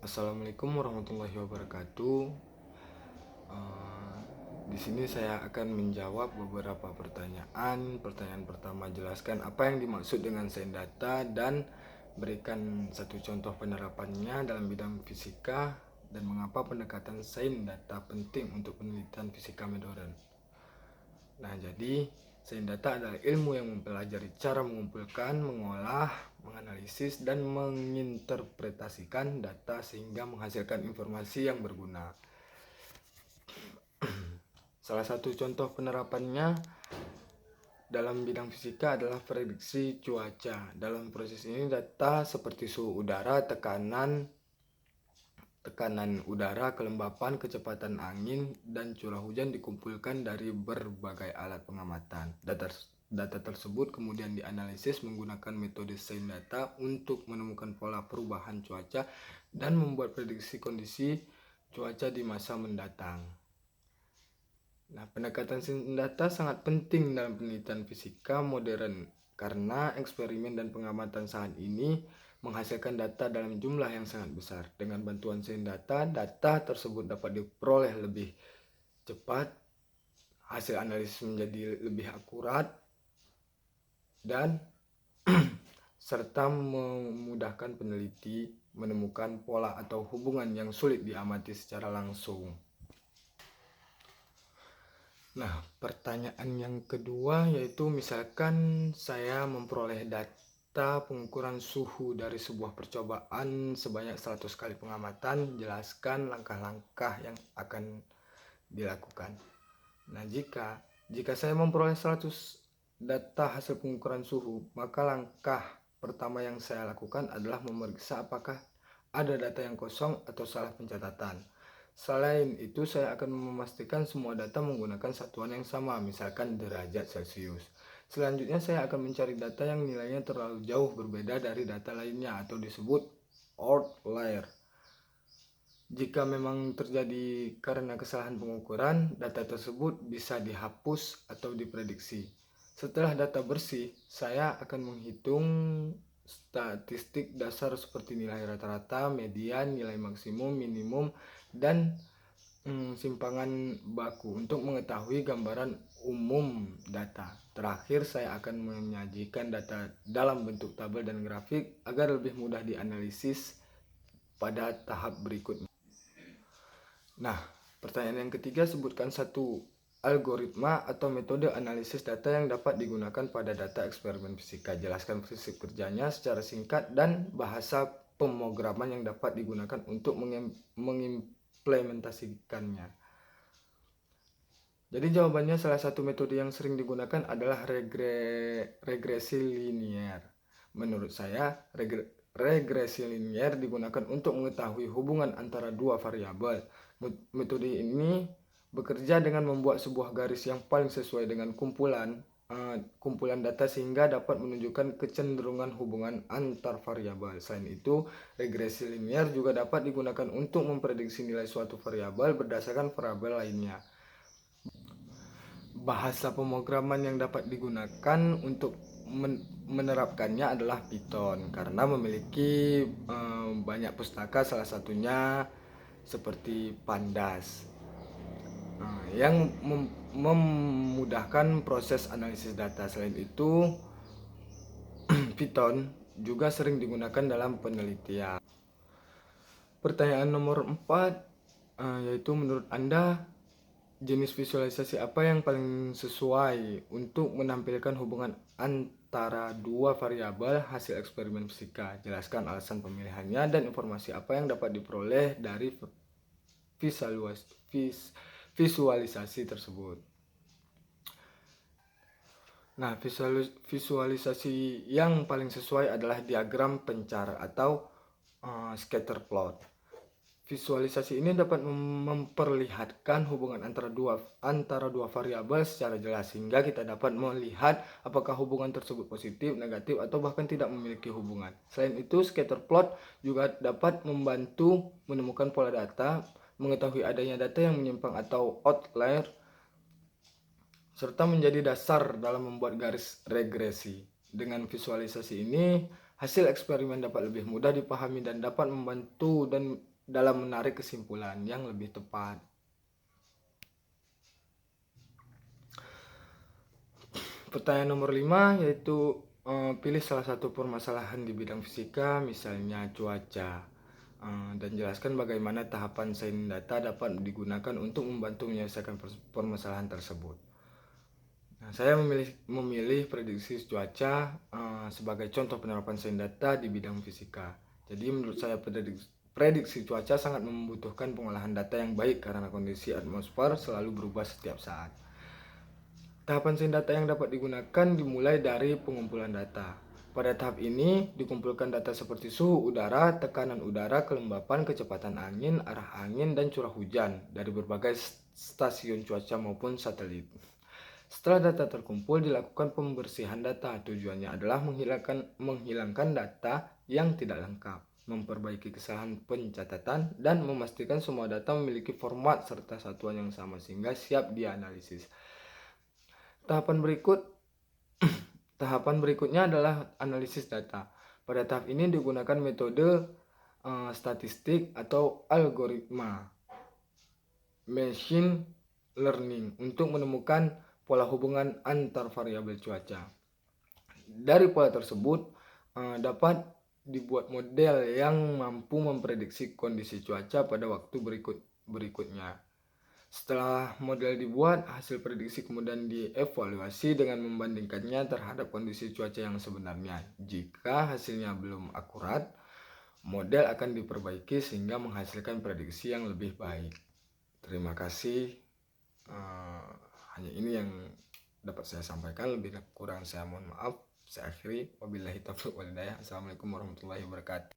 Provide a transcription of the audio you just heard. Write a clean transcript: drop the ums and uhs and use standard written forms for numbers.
Assalamualaikum warahmatullahi wabarakatuh. Eh, di sini saya akan menjawab beberapa pertanyaan. Pertanyaan pertama, jelaskan apa yang dimaksud dengan sains data dan berikan satu contoh penerapannya dalam bidang fisika dan mengapa pendekatan sains data penting untuk penelitian fisika modern. Nah, jadi sains data adalah ilmu yang mempelajari cara mengumpulkan, mengolah, menganalisis, dan menginterpretasikan data sehingga menghasilkan informasi yang berguna. Salah satu contoh penerapannya dalam bidang fisika adalah prediksi cuaca. Dalam proses ini data seperti suhu udara, tekanan udara, kelembapan, kecepatan angin, dan curah hujan dikumpulkan dari berbagai alat pengamatan. Data tersebut kemudian dianalisis menggunakan metode sains data untuk menemukan pola perubahan cuaca dan membuat prediksi kondisi cuaca di masa mendatang. Nah, pendekatan sains data sangat penting dalam penelitian fisika modern karena eksperimen dan pengamatan saat ini menghasilkan data dalam jumlah yang sangat besar. Dengan bantuan sains data, data tersebut dapat diperoleh lebih cepat, hasil analisis menjadi lebih akurat, dan serta memudahkan peneliti menemukan pola atau hubungan yang sulit diamati secara langsung. Nah, pertanyaan yang kedua yaitu misalkan saya memperoleh data pengukuran suhu dari sebuah percobaan sebanyak 100 kali pengamatan, jelaskan langkah-langkah yang akan dilakukan. Nah, jika saya memperoleh 100 data hasil pengukuran suhu, maka langkah pertama yang saya lakukan adalah memeriksa apakah ada data yang kosong atau salah pencatatan. Selain itu, saya akan memastikan semua data menggunakan satuan yang sama, misalkan derajat Celcius. Selanjutnya, saya akan mencari data yang nilainya terlalu jauh berbeda dari data lainnya atau disebut outlier. Jika memang terjadi karena kesalahan pengukuran, data tersebut bisa dihapus atau diprediksi. Setelah data bersih, saya akan menghitung statistik dasar seperti nilai rata-rata, median, nilai maksimum, minimum, dan simpangan baku untuk mengetahui gambaran umum data. Terakhir, saya akan menyajikan data dalam bentuk tabel dan grafik agar lebih mudah dianalisis pada tahap berikutnya. Nah, pertanyaan yang ketiga, sebutkan satu algoritma atau metode analisis data yang dapat digunakan pada data eksperimen fisika. Jelaskan prinsip kerjanya secara singkat dan bahasa pemrograman yang dapat digunakan untuk mengimplementasikannya. Jadi jawabannya, salah satu metode yang sering digunakan adalah regresi linier. Menurut saya, regresi linier digunakan untuk mengetahui hubungan antara dua variabel. Metode ini bekerja dengan membuat sebuah garis yang paling sesuai dengan kumpulan data sehingga dapat menunjukkan kecenderungan hubungan antar variabel. Selain itu, regresi linier juga dapat digunakan untuk memprediksi nilai suatu variabel berdasarkan variabel lainnya. Bahasa pemrograman yang dapat digunakan untuk menerapkannya adalah Python karena memiliki banyak pustaka, salah satunya seperti Pandas yang memudahkan proses analisis data. Selain itu, Python juga sering digunakan dalam penelitian. Pertanyaan nomor 4 yaitu, menurut Anda jenis visualisasi apa yang paling sesuai untuk menampilkan hubungan antara dua variabel hasil eksperimen fisika? Jelaskan alasan pemilihannya dan informasi apa yang dapat diperoleh dari visualisasi tersebut. Nah, visualisasi yang paling sesuai adalah diagram pencar atau scatter plot. Visualisasi ini dapat memperlihatkan hubungan antara dua variabel secara jelas sehingga kita dapat melihat apakah hubungan tersebut positif, negatif, atau bahkan tidak memiliki hubungan. Selain itu, scatter plot juga dapat membantu menemukan pola data, mengetahui adanya data yang menyimpang atau outlier, serta menjadi dasar dalam membuat garis regresi. Dengan visualisasi ini, Hasil eksperimen dapat lebih mudah dipahami dan dapat membantu dan dalam menarik kesimpulan yang lebih tepat. Pertanyaan nomor 5 yaitu pilih salah satu permasalahan di bidang fisika, misalnya cuaca, dan jelaskan bagaimana tahapan sains data dapat digunakan untuk membantu menyelesaikan permasalahan tersebut. Nah, saya memilih prediksi cuaca sebagai contoh penerapan sains data di bidang fisika. Jadi menurut saya prediksi cuaca sangat membutuhkan pengolahan data yang baik karena kondisi atmosfer selalu berubah setiap saat. Tahapan sains data yang dapat digunakan dimulai dari pengumpulan data. Pada tahap ini dikumpulkan data seperti suhu udara, tekanan udara, kelembapan, kecepatan angin, arah angin, dan curah hujan dari berbagai stasiun cuaca maupun satelit. Setelah data terkumpul, dilakukan pembersihan data. Tujuannya adalah menghilangkan data yang tidak lengkap, memperbaiki kesalahan pencatatan, dan memastikan semua data memiliki format serta satuan yang sama sehingga siap dianalisis. Tahapan berikutnya adalah analisis data. Pada tahap ini digunakan metode statistik atau algoritma machine learning untuk menemukan pola hubungan antar variabel cuaca. Dari pola tersebut dapat dibuat model yang mampu memprediksi kondisi cuaca pada waktu berikutnya. Setelah model dibuat, hasil prediksi kemudian dievaluasi dengan membandingkannya terhadap kondisi cuaca yang sebenarnya. Jika hasilnya belum akurat, model akan diperbaiki sehingga menghasilkan prediksi yang lebih baik. Terima kasih. Hanya ini yang dapat saya sampaikan. Lebih kurang saya mohon maaf. Saya akhiri. Wabillahi taufiq wal hidayah. Assalamualaikum warahmatullahi wabarakatuh.